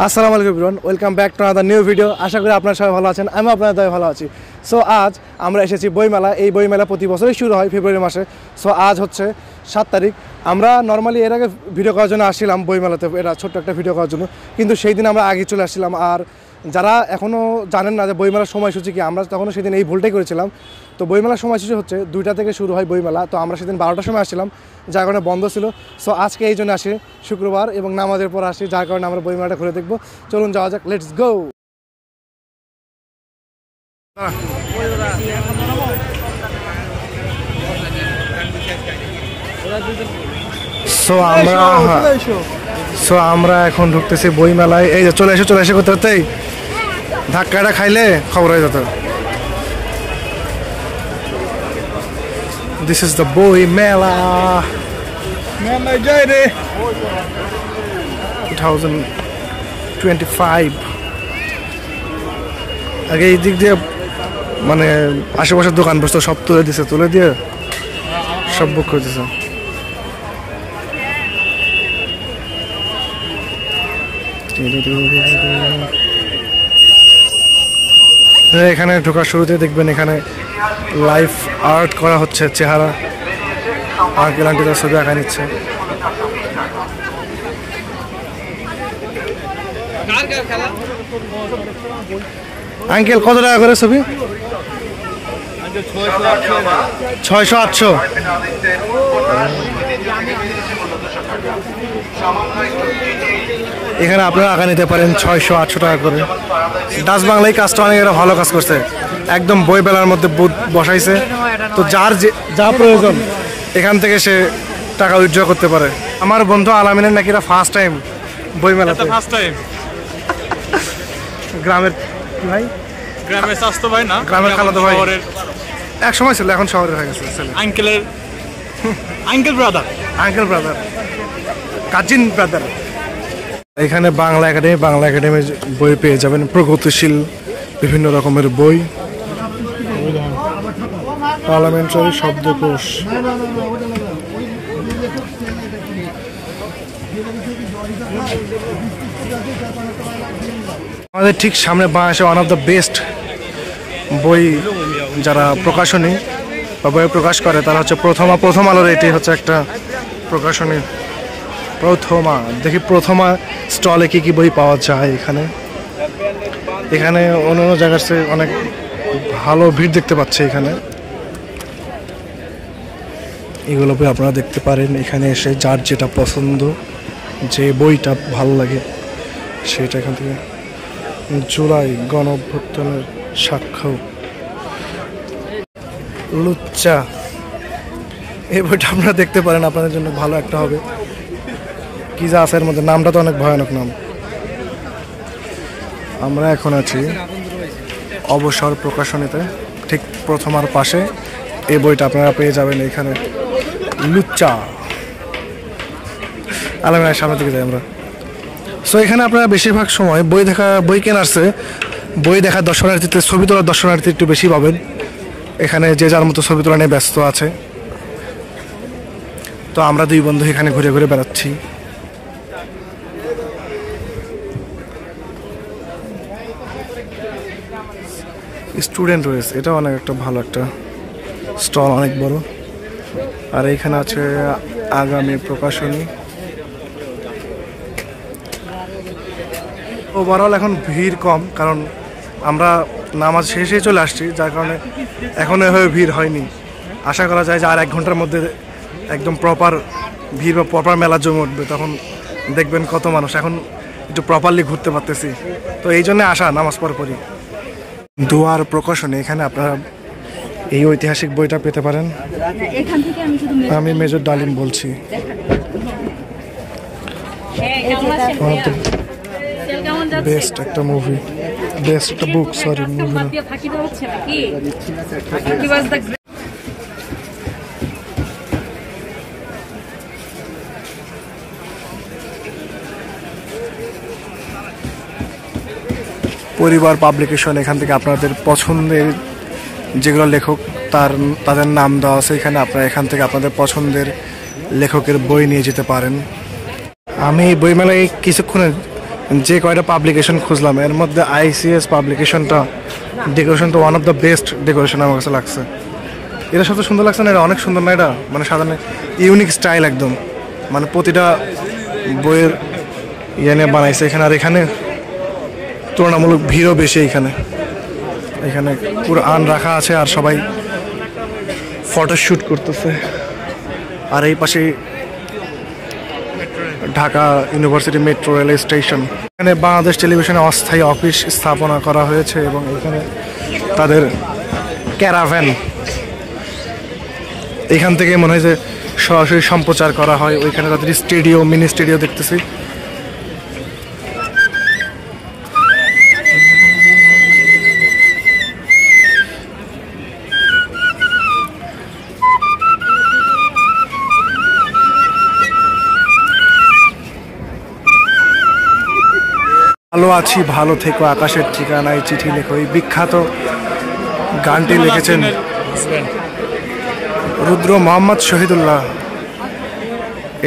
আসসালামু আলাইকুম everyone, welcome back to another new video. আশা করি আপনারা সবাই ভালো আছেন, আমি আপনাদের ভালো আছি। সো আজ আমরা এসেছি বইমেলা। এই বইমেলা প্রতি বছরই শুরু হয় ফেব্রুয়ারি মাসে। সো আজ হচ্ছে 7 তারিখ। আমরা নর্মালি এর আগে ভিডিও করার জন্য আসছিলাম বইমেলাতে, এটা ছোট্ট একটা ভিডিও করার জন্য, কিন্তু সেই দিন আমরা আগে চলে আসছিলাম। আর যারা এখনও জানেন না যে বইমেলার সময়সূচি কি, আমরা তখনও সেদিন এই ভুলটাই করেছিলাম। তো বইমেলার সময়সূচি হচ্ছে 2টা থেকে শুরু হয় বইমেলা। তো আমরা সেদিন 12টার সময় আসছিলাম, যার কারণে বন্ধ ছিল। সো আজকে এই জন্য আসি শুক্রবার এবং নামাজের পর আসি, যার কারণে আমরা বইমেলাটা ঘুরে দেখবো। চলুন যাওয়া যাক, লেটস গো। আমরা এখন ঢুকতেছি বইমেলায়। এই যে চলে এসে করতে করতেই ধাক্কাটা খাইলে খবর হয়ে যেত। This is the বইমেলা 2025। আগে এই দিক দিয়ে মানে আশেপাশের দোকান বসতো, সব তুলে দিয়ে সব বুক করে দিছে। এখানে ঢোকার শুরুতে দেখবেন এখানে লাইভ আর্ট করা হচ্ছে, চেহারা আঙ্কেল আন্টিদের ছবি আঁকা নিচ্ছে। আঙ্কেল কত টাকা করে ছবি? 600-800। এখানে আপনারা আঁকা নিতে পারেন 600-800 টাকা করে। ডাচ বাংলায় কাজটা অনেক ভালো কাজ করছে, একদম বই বেলার মধ্যে বুথ বসাইছে। তো যার যা প্রয়োজন এখান থেকে সে টাকা উইথড্র করতে পারে। আমার বন্ধু আলামিনের নাকি এটা ফার্স্ট টাইম বই মেলাতে। গ্রামের ভাই, গ্রামের স্বাস্থ্য ভাই না, গ্রামের খালাতো ভাই এক সময় ছিল, এখন শহরে হয়ে গেছে। Uncle brother cousin brother. এখানে বাংলা একাডেমির বই পেয়ে যাবেন, প্রগতিশীল বিভিন্ন রকমের বই, পার্লামেন্টারি শব্দকোষ। আমাদের ঠিক সামনে বাংলাদেশে ওয়ান অফ দ্য বেস্ট বই যারা প্রকাশনী বা বই প্রকাশ করে তারা হচ্ছে প্রথম আলোর। এটি হচ্ছে একটা প্রকাশনী প্রথমা। দেখি প্রথমা স্টলে কি বই পাওয়া যায়। এখানে অন্যান্য জায়গার চেয়ে অনেক ভালো ভিড় দেখতে পাচ্ছি। এখানে এগুলো বই আপনারা দেখতে পারেন। এখানে এসে যার যেটা পছন্দ, যে বইটা ভালো লাগে সেটা এখান থেকে। জুলাই গণঅভ্যুত্থানের সাক্ষ্য, লুচ্চা, এই বইটা আপনারা দেখতে পারেন, আপনাদের জন্য ভালো একটা হবে। কি যা আছে এর মধ্যে, নামটা তো অনেক ভয়ানক নাম। আমরা এখন আছি অবসর প্রকাশনীতে, ঠিক প্রথমার পাশে। এই বইটা আপনারা পেয়ে যাবেন এখানে, লুচ্চা। আলামিনের সামনের দিকে যাই আমরা। সো এখানে আপনারা বেশিরভাগ সময় বই কেনার চেয়ে বই দেখার দর্শনার্থীতে, ছবি তোলার দর্শনার্থী একটু বেশি পাবেন। এখানে যে যার মতো ছবি তোলা নিয়ে ব্যস্ত আছে। তো আমরা দুই বন্ধু এখানে ঘুরে ঘুরে বেড়াচ্ছি। স্টুডেন্ট রয়েছে, এটা অনেক একটা ভালো একটা স্টল, অনেক বড়। আর এখানে আছে আগামী প্রকাশনী। ওভারঅল এখন ভিড় কম, কারণ আমরা নামাজ শেষে চলে আসছি, যার কারণে এখনো এভাবে ভিড় হয়নি। আশা করা যায় যে আর 1 ঘন্টার মধ্যে একদম প্রপার ভিড় বা প্রপার মেলা জমে উঠবে। তখন দেখবেন কত মানুষ। এখন একটু প্রপারলি ঘুরতে পারতেছি, তো এই জন্য আসা নামাজ পরপরই। দুয়ার প্রকাশনী, এখানে আপনারা এই ঐতিহাসিক বইটা পেতে পারেন। আমি মেজর ডালিম বলছি। বেস্ট একটা মুভি, বেস্ট একটা বুক, সরি মুভি না। পরিবার পাবলিকেশন, এখান থেকে আপনাদের পছন্দের যেগুলো লেখক তাদের নাম দেওয়া আছে এখানে। আপনারা এখান থেকে আপনাদের পছন্দের লেখকের বই নিয়ে যেতে পারেন। আমি বইমেলায় কিছুক্ষণের যে কয়টা পাবলিকেশন খুঁজলাম এর মধ্যে আইসিএস পাবলিকেশনটা ডেকোরেশন তো one of the best decoration আমার কাছে লাগছে। এটা সবচেয়ে সুন্দর লাগছে না? এটা অনেক সুন্দর না? এটা মানে সাধারণ ইউনিক স্টাইল একদম, মানে প্রতিটা বইয়ের ইয়ে নিয়ে বানাইছে এখানে। আর এখানে তুলনামূলক ভিড়ও বেশি। এখানে এখানে কুরআন রাখা আছে আর সবাই ফটোশ্যুট করতেছে। আর এই পাশে Dhaka university metro rail station. এখানে বাংলাদেশ টেলিভিশনে অস্থায়ী অফিস স্থাপনা করা হয়েছে এবং এখানে তাদের ক্যারাভ্যান, এখান থেকে মনে হয় যে সরাসরি সম্প্রচার করা হয়। ওইখানে তাদের স্টুডিও, মিনি স্টুডিও দেখতেছি। ভালো আছি, ভালো থেকো, আকাশের ঠিকানায় চিঠি লেখো, এই বিখ্যাত গানটি লিখেছেন রুদ্র মোহাম্মদ শহীদুল্লাহ।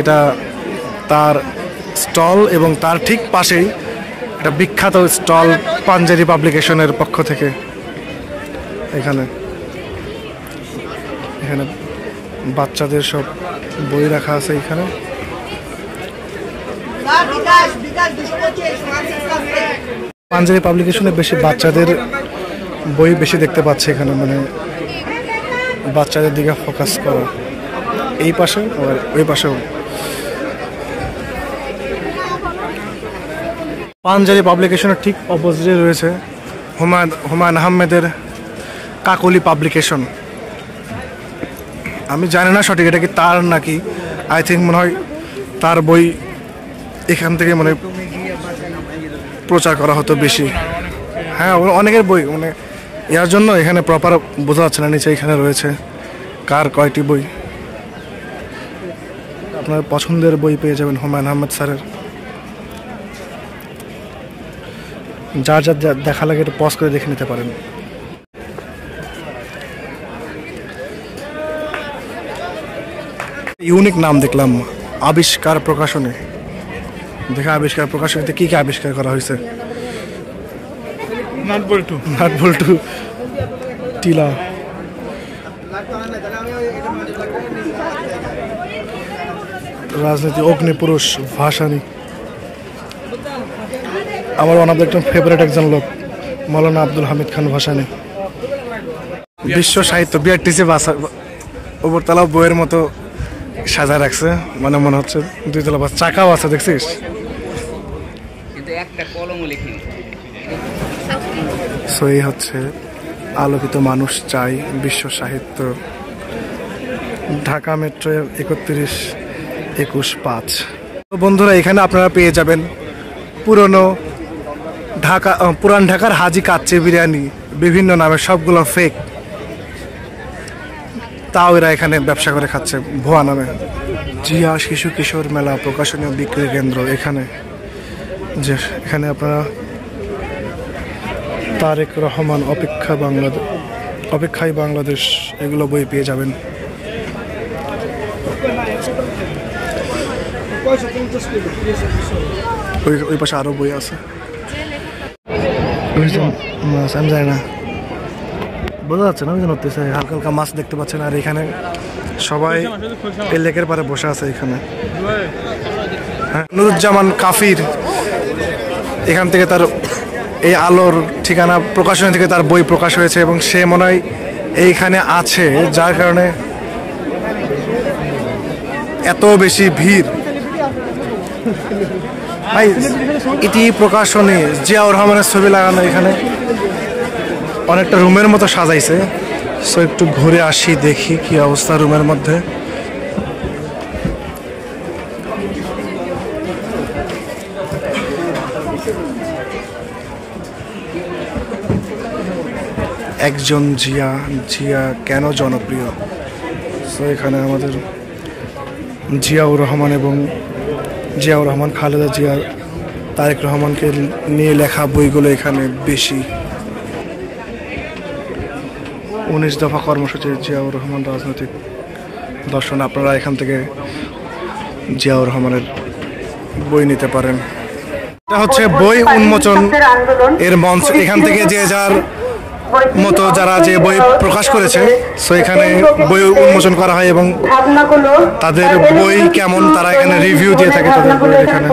এটা তার স্টল এবং তার ঠিক পাশেই একটা বিখ্যাত স্টল পাঞ্জাবি পাবলিকেশনের পক্ষ থেকে। এখানে এখানে বাচ্চাদের সব বই রাখা আছে। এখানে পাঞ্জাবি পাবলিকেশনে বেশি বাচ্চাদের বই বেশি দেখতে পাচ্ছে এখানে, মানে বাচ্চাদের দিকে ফোকাস করা। এই পাশে আর ওই পাশেও পাঞ্জাবি পাবলিকেশনের ঠিক অপোজিটে রয়েছে হুমায়ুন আহমেদের কাকলি পাবলিকেশন। আমি জানি না সঠিক এটা কি তার নাকি, আই থিঙ্ক মনে হয় তার বই এখান থেকে মানে প্রচার করা হতো বেশি। হ্যাঁ, অনেকের বই মানে এর জন্য এখানে প্রপার বোঝা যাচ্ছে না নিচে এখানে রয়েছে কার কয়টি বই। আপনার পছন্দের বই পেয়ে যাবেন হুমায়ুন আহমেদ স্যারের। যার যার দেখা লাগে একটু পজ করে দেখে নিতে পারেন। ইউনিক নাম দেখলাম, আবিষ্কার প্রকাশনী। দেখা আবিষ্কার প্রকাশনীতে কি কি আবিষ্কার করা হয়েছে? নাট বল্টু, নাট বল্টু, টিলা, রাজনীতি, অগ্নিপুরুষ, ভাসানী। আমার ওয়ান অফ দ্য একদম ফেভারিট একজন লোক মৌলানা আব্দুল হামিদ খান ভাসানী। বিশ্ব সাহিত্য বিআরটিসি বাস উপরতলা বইয়ের মতো সাজায় রাখছে, মানে মনে হচ্ছে দুইতলা বাস, চাকাও আছে দেখছিস? সো এই হচ্ছে আলোকিত মানুষ চাই বিশ্ব সাহিত্য, ঢাকা মেট্রো 31-21-5। তো বন্ধুরা, এখানে আপনারা পেয়ে যাবেন পুরান ঢাকার হাজি কাচ্চি বিরিয়ানি, বিভিন্ন নামে, সবগুলো ফেক, তাও এরা এখানে ব্যবসা করে খাচ্ছে ভুয়া নামে। জিয়া শিশু কিশোর মেলা প্রকাশনীয় বিক্রয় কেন্দ্র। এখানে আপনারা তারেক রহমান, অপেক্ষায় বাংলাদেশ এগুলো বই পেয়ে যাবেন। ওই পাশে আরো বই আছে, আমি জানি না, বোঝা যাচ্ছে না, হচ্ছে হালকা হালকা মাছ দেখতে পাচ্ছেন। আর এখানে সবাই এই লেকের পারে বসে আছে। এখানে হ্যাঁ, নুরুজ্জামান কাফির, এখান থেকে তার এই আলোর ঠিকানা প্রকাশনী থেকে তার বই প্রকাশ হয়েছে এবং সে মনে হয় এইখানে আছে, যার কারণে এত বেশি ভিড়। ভাই, এটি প্রকাশনী, জিয়াউর রহমানের ছবি লাগানো। এখানে অনেকটা রুমের মতো সাজাইছে। সো একটু ঘুরে আসি, দেখি কি অবস্থা রুমের মধ্যে। একজন জিয়া কেন জনপ্রিয়? সো এখানে আমাদের জিয়াউর রহমান, খালেদা জিয়া, তারেক রহমানকে নিয়ে লেখা বইগুলো এখানে বেশি। 19 দফা কর্মসূচি, জিয়াউর রহমান রাজনৈতিক দর্শন। আপনারা এখান থেকে জিয়াউর রহমানের বই নিতে পারেন। এটা হচ্ছে বই উন্মোচন এর মঞ্চ। এখান থেকে যে যার মতো যারা যে বই প্রকাশ করেছে, সো এখানে বই উন্মোচন করা হয় এবং তাদের বই কেমন তারা এখানে রিভিউ দিয়ে থাকে তাদের বই এখানে।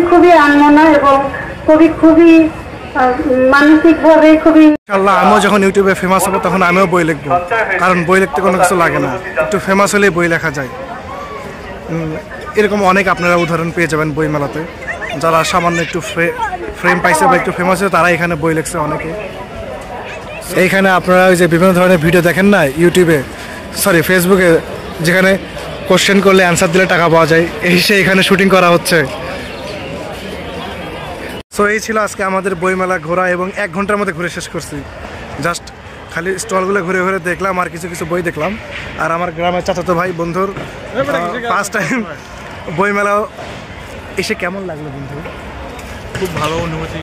খুবই আনমনা এবং খুবই মানসিকভাবে খুবই। ইনশাআল্লাহ আমিও যখন ইউটিউবে ফেমাস হবো তখন আমিও বই লিখবো, কারণ বই লিখতে কোনো কিছু লাগে না, একটু ফেমাস হলেই বই লেখা যায়। এরকম অনেক আপনারা উদাহরণ পেয়ে যাবেন বই মেলাতে, যারা সামান্য একটু ফ্রেম পাইছে বা একটু ফেমাস হয়েছে তারা এখানে বই লিখছে অনেকে। এইখানে আপনারা ওই যে বিভিন্ন ধরনের ভিডিও দেখেন না ইউটিউবে, সরি ফেসবুকে, যেখানে কোশ্চেন করলে অ্যান্সার দিলে টাকা পাওয়া যায়, এখানে শুটিং করা হচ্ছে। সো এই ছিল আজকে আমাদের বইমেলা ঘোরা এবং 1 ঘন্টার মধ্যে ঘুরে শেষ করছি। জাস্ট খালি স্টলগুলো ঘুরে ঘুরে দেখলাম আর কিছু বই দেখলাম। আর আমার গ্রামের চাচাতো ভাই বন্ধুর ফার্স্ট টাইম বইমেলা এসে কেমন লাগলো বন্ধু? খুব ভালো অনুভূতি।